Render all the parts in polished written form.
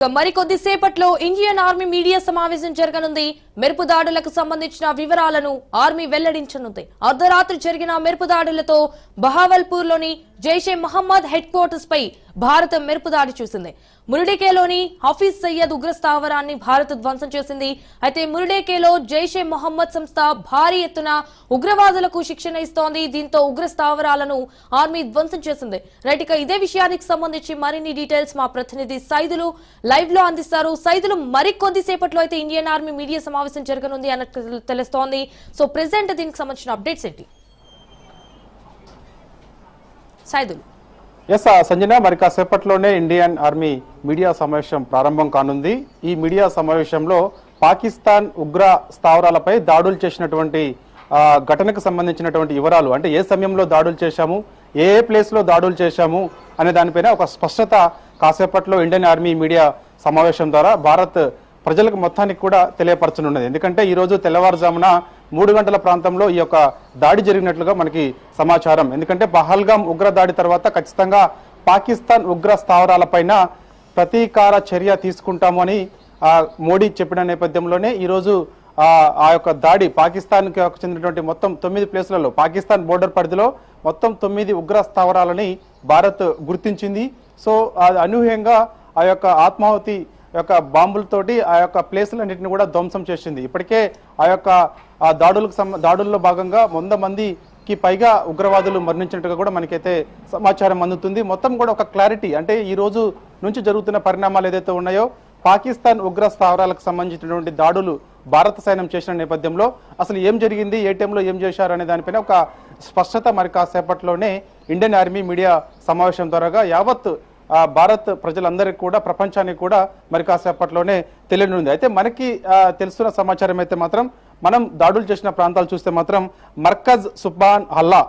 మరికొద్దిసేపట్లో Indian army media సమావేశం జరగనుంది. మెరుపు దాడులకు సంబంధించిన వివరాలను ఆర్మీ వెల్లడించనుంది. అర్ధరాత్రి జరిగిన మెరుపు దాడులతో బహావల్పూర్ లోని జైషే మహమ్మద్ హెడ్ క్వార్టర్స్ పై భారత్ మెరుపు దాడి చూసింది. మురుడేకేలోని హఫీజ్ సయ్యద్ ఉగ్ర స్థావరాన్ని భారత్ ధ్వంసం చేసింది. అయితే మురుడేకేలో జైషే మహమ్మద్ సంస్థ భారీ ఎత్తున ఉగ్రవాదులకు శిక్షణ ఇస్తోంది. దీంతో ఉగ్ర స్థావరాలను ఆర్మీ ధ్వంసం చేసింది. రైట్, ఇక ఇదే విషయానికి సంబంధించి మరిన్ని డీటెయిల్స్ మా ప్రతినిధి సైదులు లైవ్ లో అందిస్తారు. సైదులు, మరికొద్దిసేపట్లో అయితే ఇండియన్ ఆర్మీ మీడియా సమావేశం జరగనుంది అన్నట్టు తెలుస్తోంది. సో ప్రెసెంట్ దీనికి సంబంధించిన అప్డేట్స్ ఏంటి సైదులు? ఎస్ సంజన, మరి కాసేపట్లోనే ఇండియన్ ఆర్మీ మీడియా సమావేశం ప్రారంభం కానుంది. ఈ మీడియా సమావేశంలో పాకిస్తాన్ ఉగ్ర స్థావరాలపై దాడులు చేసినటువంటి ఘటనకు సంబంధించినటువంటి వివరాలు, అంటే ఏ సమయంలో దాడులు చేశాము, ఏ ప్లేస్ లో దాడులు చేశాము అనే దానిపైన ఒక స్పష్టత కాసేపట్లో ఇండియన్ ఆర్మీ మీడియా సమావేశం ద్వారా భారత్ ప్రజలకు మొత్తానికి కూడా తెలియపరచనున్నది. ఎందుకంటే ఈ రోజు తెల్లవారుజామున 3 గంటల ప్రాంతంలో ఈ యొక్క దాడి జరిగినట్లుగా మనకి సమాచారం. ఎందుకంటే పహల్గామ్ ఉగ్ర దాడి తర్వాత ఖచ్చితంగా పాకిస్తాన్ ఉగ్ర స్థావరాలపైన ప్రతీకార చర్య తీసుకుంటాము అని మోడీ చెప్పిన నేపథ్యంలోనే ఈరోజు ఆ యొక్క దాడి పాకిస్తాన్కి చెందినటువంటి మొత్తం 9 ప్లేసులలో పాకిస్తాన్ బోర్డర్ పరిధిలో మొత్తం 9 ఉగ్ర స్థావరాలని భారత్ గుర్తించింది. సో అనూహ్యంగా ఆ యొక్క ఆత్మాహుతి యొక్క బాంబులతోటి ఆ యొక్క ప్లేసులన్నింటినీ కూడా ధ్వంసం చేసింది. ఇప్పటికే ఆ యొక్క దాడుల్లో భాగంగా 100 మందికి పైగా ఉగ్రవాదులు మరణించినట్టుగా కూడా మనకైతే సమాచారం అందుతుంది. మొత్తం కూడా ఒక క్లారిటీ, అంటే ఈ రోజు నుంచి జరుగుతున్న పరిణామాలు ఏదైతే ఉన్నాయో పాకిస్తాన్ ఉగ్ర స్థావరాలకు సంబంధించినటువంటి దాడులు భారత సైన్యం చేసిన నేపథ్యంలో అసలు ఏం జరిగింది, ఏ టైంలో ఏం చేశారు అనే దానిపైన ఒక స్పష్టత మరి కాసేపట్లోనే ఇండియన్ ఆర్మీ మీడియా సమావేశం ద్వారా యావత్ భారత్ ప్రజలందరికీ కూడా ప్రపంచానికి కూడా మరి కాసేపట్లోనే తెలియనుంది. అయితే మనకి తెలుస్తున్న సమాచారం అయితే మాత్రం మనం దాడులు చేసిన ప్రాంతాలు చూస్తే మాత్రం మర్కజ్ సుబాన్ హల్లా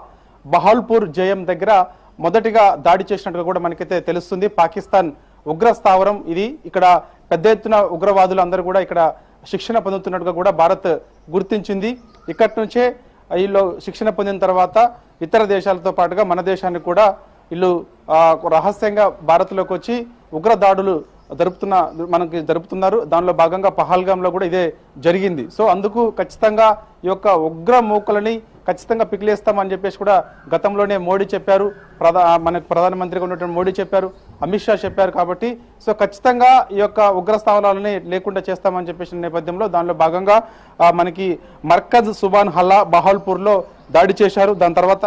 బహాల్పూర్ జయం దగ్గర మొదటిగా దాడి చేసినట్టుగా కూడా మనకైతే తెలుస్తుంది. పాకిస్తాన్ ఉగ్ర స్థావరం ఇది. ఇక్కడ పెద్ద ఎత్తున ఉగ్రవాదులు అందరూ కూడా ఇక్కడ శిక్షణ పొందుతున్నట్టుగా కూడా భారత్ గుర్తించింది. ఇక్కడి నుంచే వీళ్ళు శిక్షణ పొందిన తర్వాత ఇతర దేశాలతో పాటుగా మన దేశాన్ని కూడా వీళ్ళు రహస్యంగా భారత్లోకి వచ్చి ఉగ్ర దాడులు జరుపుతున్నారు. దానిలో భాగంగా పహల్గామ్లో కూడా ఇదే జరిగింది. సో అందుకు ఖచ్చితంగా ఈ యొక్క ఉగ్ర మూకలని ఖచ్చితంగా పికిలేస్తామని చెప్పేసి కూడా గతంలోనే మోడీ చెప్పారు, మనకు ప్రధానమంత్రిగా ఉన్నటువంటి మోడీ చెప్పారు, అమిత్ షా చెప్పారు. కాబట్టి సో ఖచ్చితంగా ఈ యొక్క ఉగ్ర స్థావరాలని లేకుండా చేస్తామని చెప్పేసిన నేపథ్యంలో దానిలో భాగంగా మనకి మర్కజ్ సుబాన్ హల్లా బహాల్పూర్లో దాడి చేశారు. దాని తర్వాత